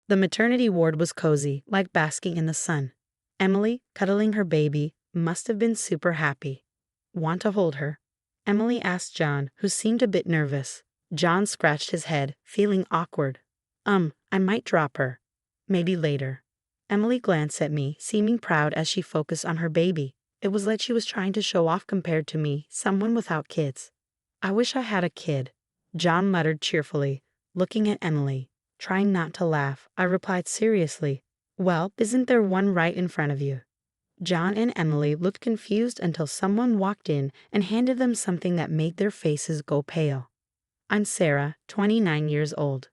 The maternity ward was cozy, like basking in the sun. Emily, cuddling her baby, must have been super happy. Want to hold her? Emily asked John, who seemed a bit nervous. John scratched his head, feeling awkward. I might drop her. Maybe later. Emily glanced at me, seeming proud as she focused on her baby. It was like she was trying to show off compared to me, someone without kids. I wish I had a kid, John muttered cheerfully, looking at Emily. Trying not to laugh, I replied seriously, "Well, isn't there one right in front of you?" John and Emily looked confused until someone walked in and handed them something that made their faces go pale. I'm Sarah, 29 years old.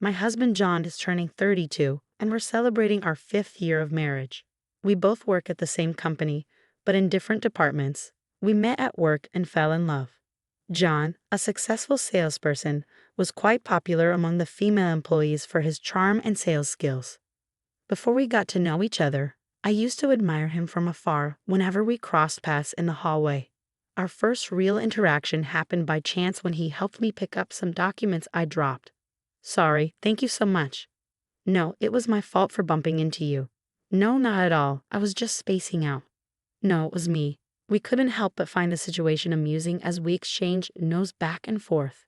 My husband John is turning 32, and we're celebrating our 5th year of marriage. We both work at the same company, but in different departments. We met at work and fell in love. John, a successful salesperson, was quite popular among the female employees for his charm and sales skills. Before we got to know each other, I used to admire him from afar whenever we crossed paths in the hallway. Our first real interaction happened by chance when he helped me pick up some documents I dropped. Sorry, thank you so much. No, it was my fault for bumping into you. No, not at all. I was just spacing out. No, it was me. We couldn't help but find the situation amusing as we exchanged nods back and forth.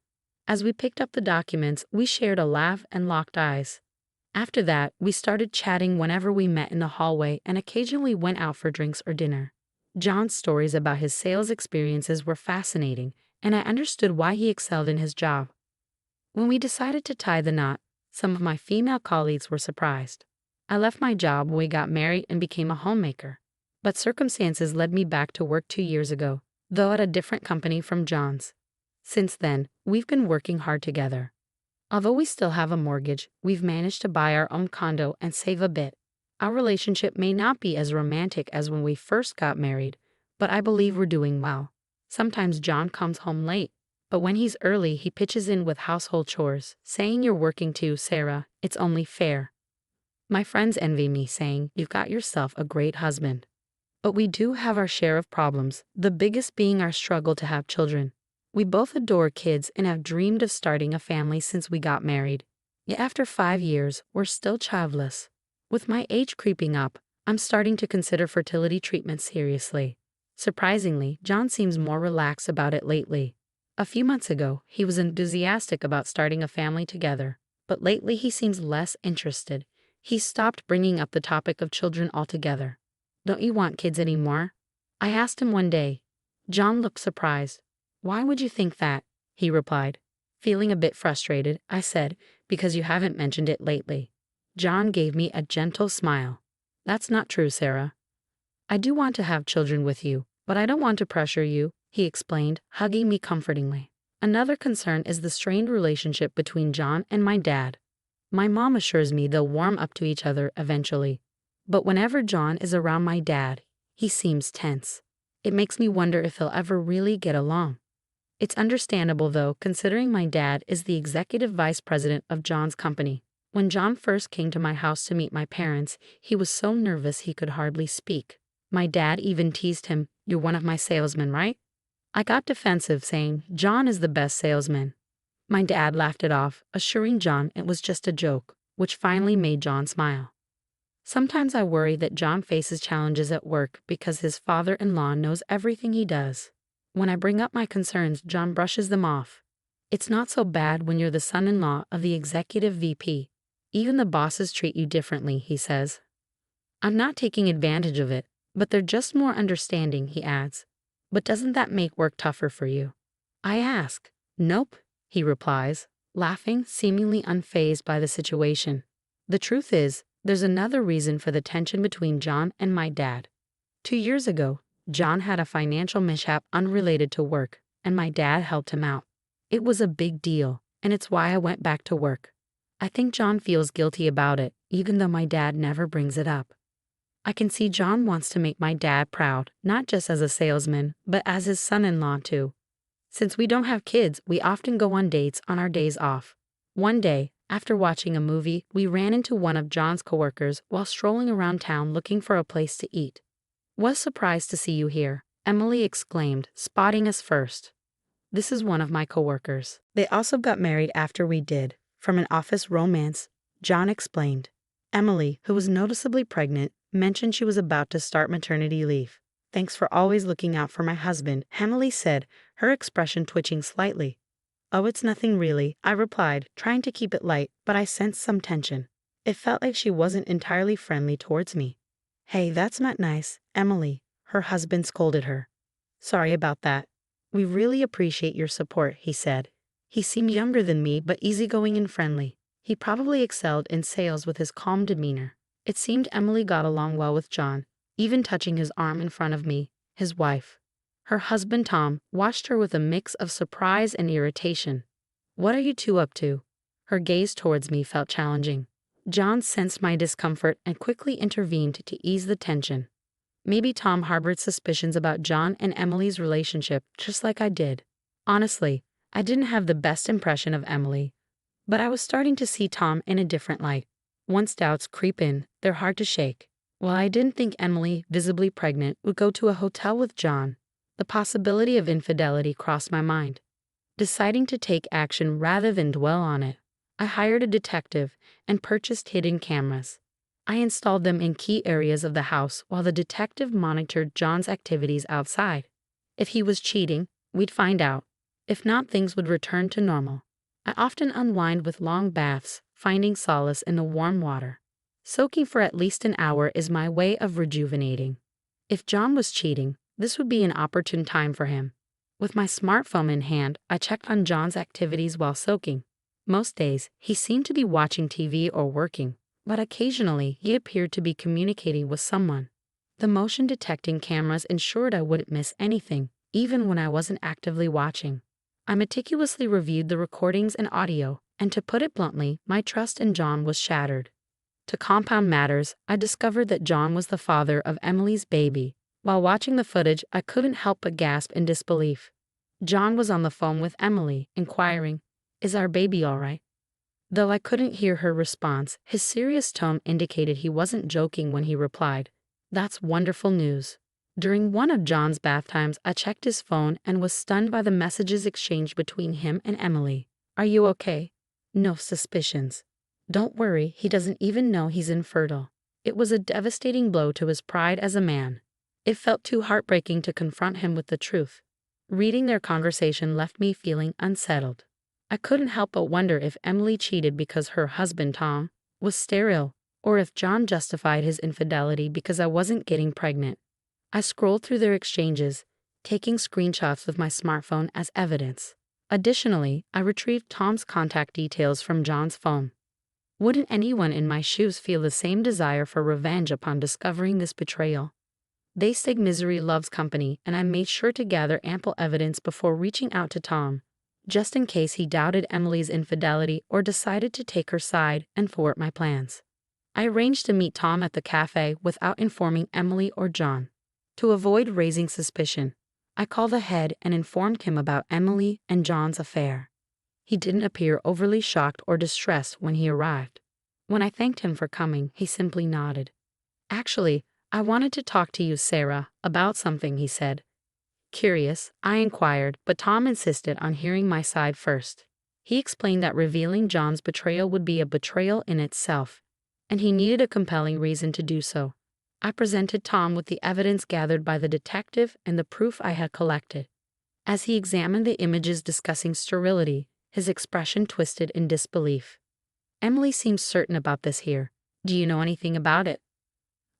As we picked up the documents, we shared a laugh and locked eyes. After that, we started chatting whenever we met in the hallway and occasionally went out for drinks or dinner. John's stories about his sales experiences were fascinating, and I understood why he excelled in his job. When we decided to tie the knot, some of my female colleagues were surprised. I left my job when we got married and became a homemaker. But circumstances led me back to work 2 years ago, though at a different company from John's. Since then, we've been working hard together. Although we still have a mortgage, we've managed to buy our own condo and save a bit. Our relationship may not be as romantic as when we first got married, but I believe we're doing well. Sometimes John comes home late, but when he's early, he pitches in with household chores, saying, "You're working too, Sarah. It's only fair." My friends envy me, saying, "You've got yourself a great husband." But we do have our share of problems, the biggest being our struggle to have children. We both adore kids and have dreamed of starting a family since we got married. Yet after 5 years, we're still childless. With my age creeping up, I'm starting to consider fertility treatment seriously. Surprisingly, John seems more relaxed about it lately. A few months ago, he was enthusiastic about starting a family together, but lately he seems less interested. He stopped bringing up the topic of children altogether. "Don't you want kids anymore?" I asked him one day. John looked surprised. "Why would you think that?" he replied. Feeling a bit frustrated, I said, "Because you haven't mentioned it lately." John gave me a gentle smile. "That's not true, Sarah. I do want to have children with you, but I don't want to pressure you," he explained, hugging me comfortingly. Another concern is the strained relationship between John and my dad. My mom assures me they'll warm up to each other eventually. But whenever John is around my dad, he seems tense. It makes me wonder if they'll ever really get along. It's understandable though, considering my dad is the executive vice president of John's company. When John first came to my house to meet my parents, he was so nervous he could hardly speak. My dad even teased him, "You're one of my salesmen, right?" I got defensive, saying, "John is the best salesman." My dad laughed it off, assuring John it was just a joke, which finally made John smile. Sometimes I worry that John faces challenges at work because his father-in-law knows everything he does. When I bring up my concerns, John brushes them off. "It's not so bad when you're the son-in-law of the executive VP. Even the bosses treat you differently," he says. "I'm not taking advantage of it, but they're just more understanding," he adds. "But doesn't that make work tougher for you?" I ask. "Nope," he replies, laughing, seemingly unfazed by the situation. The truth is, there's another reason for the tension between John and my dad. 2 years ago, John had a financial mishap unrelated to work, and my dad helped him out. It was a big deal, and it's why I went back to work. I think John feels guilty about it, even though my dad never brings it up. I can see John wants to make my dad proud, not just as a salesman, but as his son-in-law too. Since we don't have kids, we often go on dates on our days off. One day, after watching a movie, we ran into one of John's coworkers while strolling around town looking for a place to eat. "Was surprised to see you here," Emily exclaimed, spotting us first. This is one of my coworkers. They also got married after we did. From an office romance, John explained. Emily, who was noticeably pregnant, mentioned she was about to start maternity leave. "Thanks for always looking out for my husband," Emily said, her expression twitching slightly. "Oh, it's nothing really," I replied, trying to keep it light, but I sensed some tension. It felt like she wasn't entirely friendly towards me. "Hey, that's not nice, Emily," her husband scolded her. "Sorry about that. We really appreciate your support," he said. He seemed younger than me but easygoing and friendly. He probably excelled in sales with his calm demeanor. It seemed Emily got along well with John, even touching his arm in front of me, his wife. Her husband Tom watched her with a mix of surprise and irritation. "What are you two up to?" Her gaze towards me felt challenging. John sensed my discomfort and quickly intervened to ease the tension. Maybe Tom harbored suspicions about John and Emily's relationship just like I did. Honestly, I didn't have the best impression of Emily, but I was starting to see Tom in a different light. Once doubts creep in, they're hard to shake. While I didn't think Emily, visibly pregnant, would go to a hotel with John, the possibility of infidelity crossed my mind. Deciding to take action rather than dwell on it, I hired a detective and purchased hidden cameras. I installed them in key areas of the house while the detective monitored John's activities outside. If he was cheating, we'd find out. If not, things would return to normal. I often unwind with long baths, finding solace in the warm water. Soaking for at least an hour is my way of rejuvenating. If John was cheating, this would be an opportune time for him. With my smartphone in hand, I checked on John's activities while soaking. Most days, he seemed to be watching TV or working, but occasionally he appeared to be communicating with someone. The motion detecting cameras ensured I wouldn't miss anything, even when I wasn't actively watching. I meticulously reviewed the recordings and audio, and to put it bluntly, my trust in John was shattered. To compound matters, I discovered that John was the father of Emily's baby. While watching the footage, I couldn't help but gasp in disbelief. John was on the phone with Emily, inquiring, "Is our baby all right?" Though I couldn't hear her response, his serious tone indicated he wasn't joking when he replied, "That's wonderful news." During one of John's bath times, I checked his phone and was stunned by the messages exchanged between him and Emily. "Are you okay?" "No suspicions." "Don't worry, he doesn't even know he's infertile." It was a devastating blow to his pride as a man. It felt too heartbreaking to confront him with the truth. Reading their conversation left me feeling unsettled. I couldn't help but wonder if Emily cheated because her husband, Tom, was sterile, or if John justified his infidelity because I wasn't getting pregnant. I scrolled through their exchanges, taking screenshots with my smartphone as evidence. Additionally, I retrieved Tom's contact details from John's phone. Wouldn't anyone in my shoes feel the same desire for revenge upon discovering this betrayal? They say misery loves company, and I made sure to gather ample evidence before reaching out to Tom, just in case he doubted Emily's infidelity or decided to take her side and thwart my plans. I arranged to meet Tom at the cafe without informing Emily or John. To avoid raising suspicion, I called ahead and informed him about Emily and John's affair. He didn't appear overly shocked or distressed when he arrived. When I thanked him for coming, he simply nodded. "Actually, I wanted to talk to you, Sarah, about something," he said. Curious, I inquired, but Tom insisted on hearing my side first. He explained that revealing John's betrayal would be a betrayal in itself, and he needed a compelling reason to do so. I presented Tom with the evidence gathered by the detective and the proof I had collected. As he examined the images discussing sterility, his expression twisted in disbelief. "Emily seems certain about this here. Do you know anything about it?"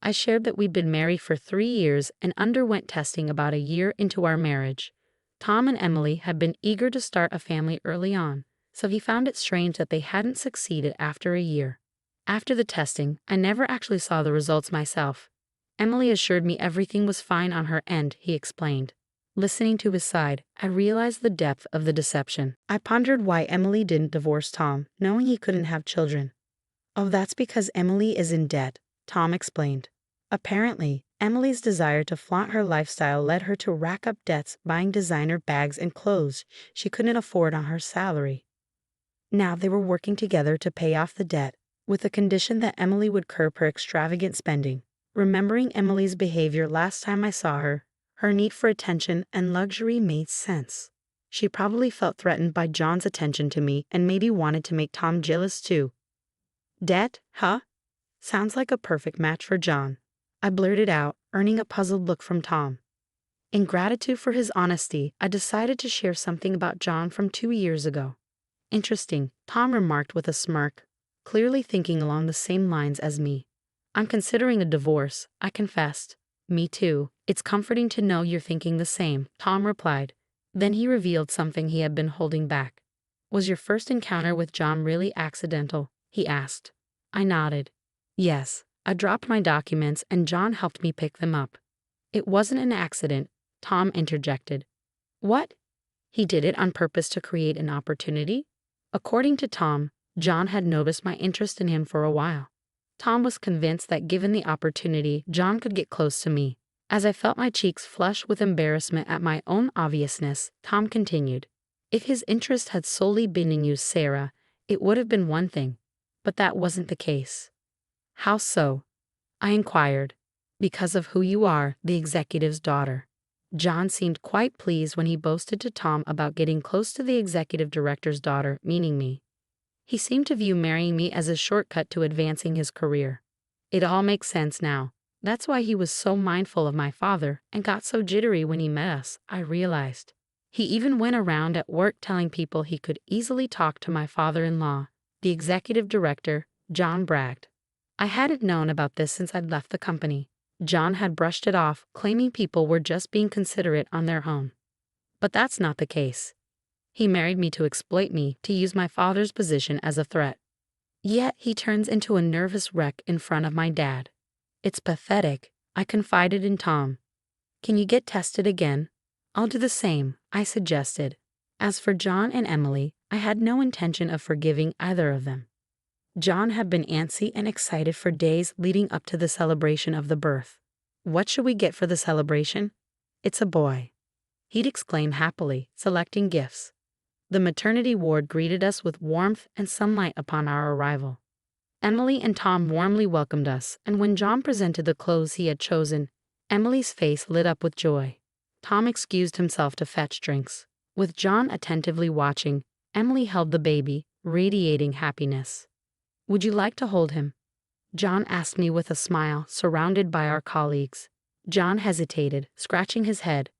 I shared that we'd been married for 3 years and underwent testing about a year into our marriage. Tom and Emily had been eager to start a family early on, so he found it strange that they hadn't succeeded after a year. After the testing, I never actually saw the results myself. Emily assured me everything was fine on her end, he explained. Listening to his side, I realized the depth of the deception. I pondered why Emily didn't divorce Tom, knowing he couldn't have children. "Oh, that's because Emily is in debt," Tom explained. Apparently, Emily's desire to flaunt her lifestyle led her to rack up debts buying designer bags and clothes she couldn't afford on her salary. Now they were working together to pay off the debt, with the condition that Emily would curb her extravagant spending. Remembering Emily's behavior last time I saw her, her need for attention and luxury made sense. She probably felt threatened by John's attention to me and maybe wanted to make Tom jealous too. Debt, huh? Sounds like a perfect match for John. I blurted out, earning a puzzled look from Tom. In gratitude for his honesty, I decided to share something about John from 2 years ago. Interesting, Tom remarked with a smirk, clearly thinking along the same lines as me. I'm considering a divorce, I confessed. Me too. It's comforting to know you're thinking the same, Tom replied. Then he revealed something he had been holding back. Was your first encounter with John really accidental? He asked. I nodded. Yes, I dropped my documents and John helped me pick them up. It wasn't an accident, Tom interjected. What? He did it on purpose to create an opportunity? According to Tom, John had noticed my interest in him for a while. Tom was convinced that given the opportunity, John could get close to me. As I felt my cheeks flush with embarrassment at my own obviousness, Tom continued. If his interest had solely been in you, Sarah, it would have been one thing. But that wasn't the case. How so? I inquired. Because of who you are, the executive's daughter. John seemed quite pleased when he boasted to Tom about getting close to the executive director's daughter, meaning me. He seemed to view marrying me as a shortcut to advancing his career. It all makes sense now. That's why he was so mindful of my father and got so jittery when he met us, I realized. He even went around at work telling people he could easily talk to my father-in-law, the executive director, John bragged. I hadn't known about this since I'd left the company. John had brushed it off, claiming people were just being considerate on their own. But that's not the case. He married me to exploit me, to use my father's position as a threat. Yet he turns into a nervous wreck in front of my dad. It's pathetic, I confided in Tom. Can you get tested again? I'll do the same, I suggested. As for John and Emily, I had no intention of forgiving either of them. John had been antsy and excited for days leading up to the celebration of the birth. What should we get for the celebration? It's a boy. He'd exclaim happily, selecting gifts. The maternity ward greeted us with warmth and sunlight upon our arrival. Emily and Tom warmly welcomed us, and when John presented the clothes he had chosen, Emily's face lit up with joy. Tom excused himself to fetch drinks. With John attentively watching, Emily held the baby, radiating happiness. Would you like to hold him? John asked me with a smile, surrounded by our colleagues. John hesitated, scratching his head.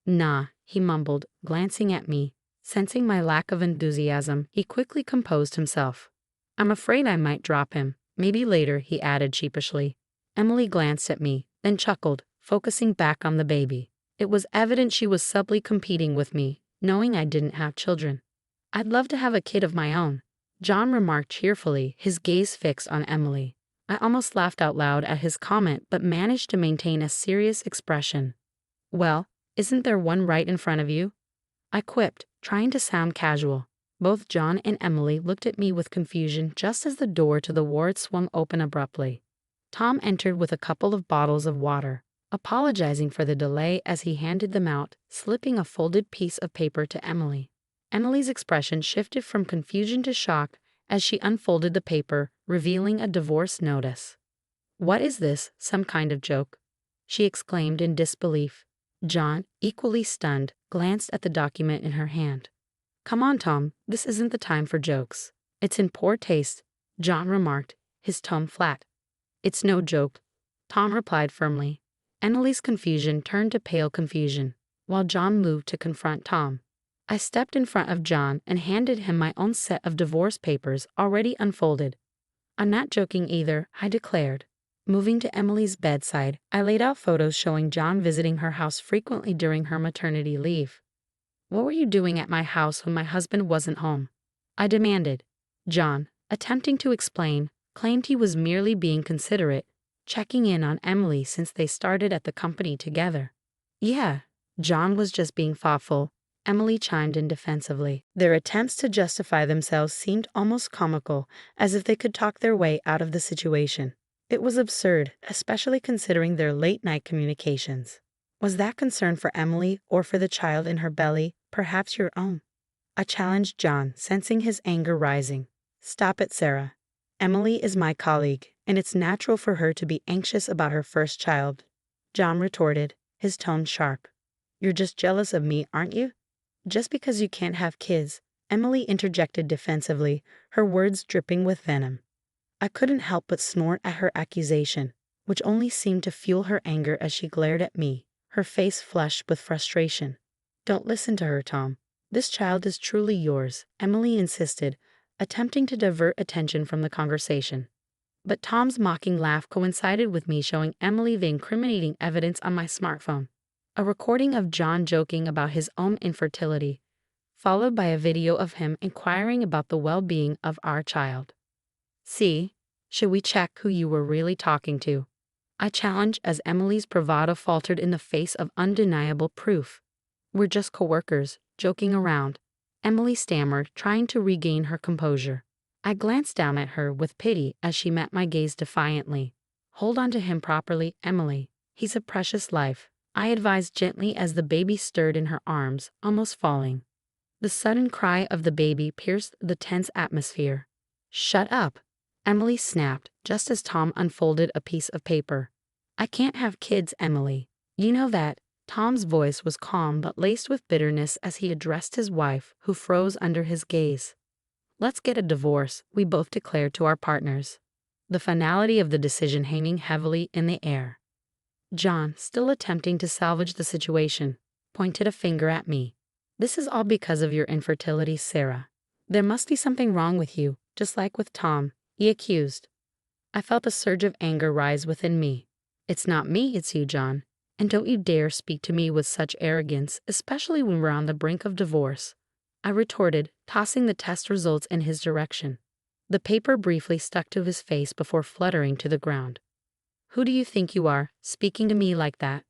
Nah, he mumbled, glancing at me. Sensing my lack of enthusiasm, he quickly composed himself. I'm afraid I might drop him. Maybe later, he added sheepishly. Emily glanced at me, then chuckled, focusing back on the baby. It was evident she was subtly competing with me, knowing I didn't have children. I'd love to have a kid of my own, John remarked cheerfully, his gaze fixed on Emily. I almost laughed out loud at his comment but managed to maintain a serious expression. Well, isn't there one right in front of you? I quipped, trying to sound casual. Both John and Emily looked at me with confusion just as the door to the ward swung open abruptly. Tom entered with a couple of bottles of water, apologizing for the delay as he handed them out, slipping a folded piece of paper to Emily. Emily's expression shifted from confusion to shock as she unfolded the paper, revealing a divorce notice. What is this, some kind of joke? She exclaimed in disbelief. John, equally stunned, glanced at the document in her hand. Come on, Tom, this isn't the time for jokes. It's in poor taste, John remarked, his tone flat. It's no joke, Tom replied firmly. Emily's confusion turned to pale confusion, while John moved to confront Tom. I stepped in front of John and handed him my own set of divorce papers already unfolded. I'm not joking either, I declared. Moving to Emily's bedside, I laid out photos showing John visiting her house frequently during her maternity leave. What were you doing at my house when my husband wasn't home? I demanded. John, attempting to explain, claimed he was merely being considerate, checking in on Emily since they started at the company together. Yeah, John was just being thoughtful, Emily chimed in defensively. Their attempts to justify themselves seemed almost comical, as if they could talk their way out of the situation. It was absurd, especially considering their late-night communications. Was that concern for Emily or for the child in her belly, perhaps your own? I challenged John, sensing his anger rising. Stop it, Sarah. Emily is my colleague, and it's natural for her to be anxious about her first child. John retorted, his tone sharp. You're just jealous of me, aren't you? Just because you can't have kids, Emily interjected defensively, her words dripping with venom. I couldn't help but snort at her accusation, which only seemed to fuel her anger as she glared at me, her face flushed with frustration. Don't listen to her, Tom. This child is truly yours, Emily insisted, attempting to divert attention from the conversation. But Tom's mocking laugh coincided with me showing Emily the incriminating evidence on my smartphone. A recording of John joking about his own infertility, followed by a video of him inquiring about the well-being of our child. See, should we check who you were really talking to? I challenged as Emily's bravado faltered in the face of undeniable proof. We're just coworkers, joking around, Emily stammered, trying to regain her composure. I glanced down at her with pity as she met my gaze defiantly. Hold on to him properly, Emily. He's a precious life, I advised gently as the baby stirred in her arms, almost falling. The sudden cry of the baby pierced the tense atmosphere. Shut up, Emily snapped, just as Tom unfolded a piece of paper. I can't have kids, Emily. You know that. Tom's voice was calm but laced with bitterness as he addressed his wife, who froze under his gaze. Let's get a divorce, we both declared to our partners, the finality of the decision hanging heavily in the air. John, still attempting to salvage the situation, pointed a finger at me. This is all because of your infertility, Sarah. There must be something wrong with you, just like with Tom, he accused. I felt a surge of anger rise within me. It's not me, it's you, John. And don't you dare speak to me with such arrogance, especially when we're on the brink of divorce, I retorted, tossing the test results in his direction. The paper briefly stuck to his face before fluttering to the ground. Who do you think you are, speaking to me like that?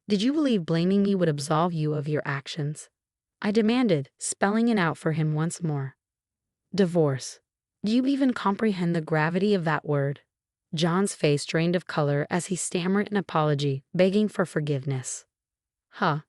Did you believe blaming me would absolve you of your actions? I demanded, spelling it out for him once more. Divorce. Do you even comprehend the gravity of that word? John's face drained of color as he stammered an apology, begging for forgiveness. Huh.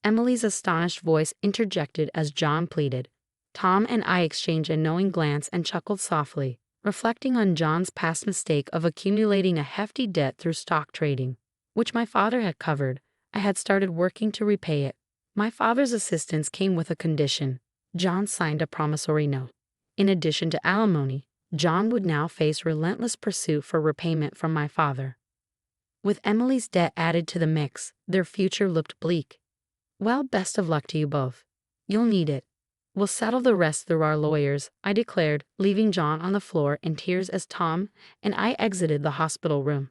Emily's astonished voice interjected as John pleaded. Tom and I exchanged a knowing glance and chuckled softly, reflecting on John's past mistake of accumulating a hefty debt through stock trading, which my father had covered. I had started working to repay it. My father's assistance came with a condition. John signed a promissory note. In addition to alimony, John would now face relentless pursuit for repayment from my father. With Emily's debt added to the mix, their future looked bleak. Well, best of luck to you both. You'll need it. We'll settle the rest through our lawyers, I declared, leaving John on the floor in tears as Tom and I exited the hospital room.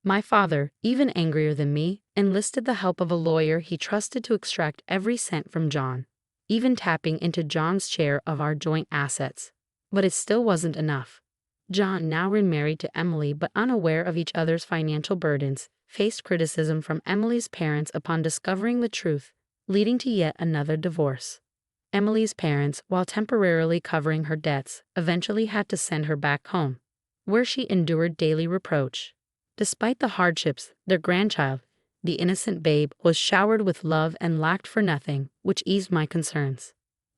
My father, even angrier than me, enlisted the help of a lawyer he trusted to extract every cent from John, even tapping into John's share of our joint assets. But it still wasn't enough. John, now remarried to Emily but unaware of each other's financial burdens, faced criticism from Emily's parents upon discovering the truth, leading to yet another divorce. Emily's parents, while temporarily covering her debts, eventually had to send her back home, where she endured daily reproach. Despite the hardships, their grandchild, the innocent babe, was showered with love and lacked for nothing, which eased my concerns.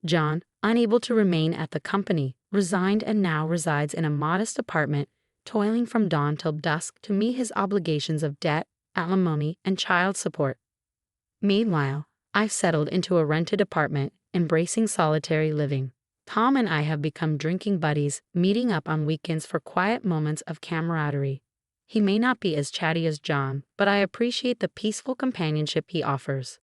John, unable to remain at the company, resigned and now resides in a modest apartment, toiling from dawn till dusk to meet his obligations of debt, alimony, and child support. Meanwhile, I've settled into a rented apartment, embracing solitary living. Tom and I have become drinking buddies, meeting up on weekends for quiet moments of camaraderie. He may not be as chatty as John, but I appreciate the peaceful companionship he offers.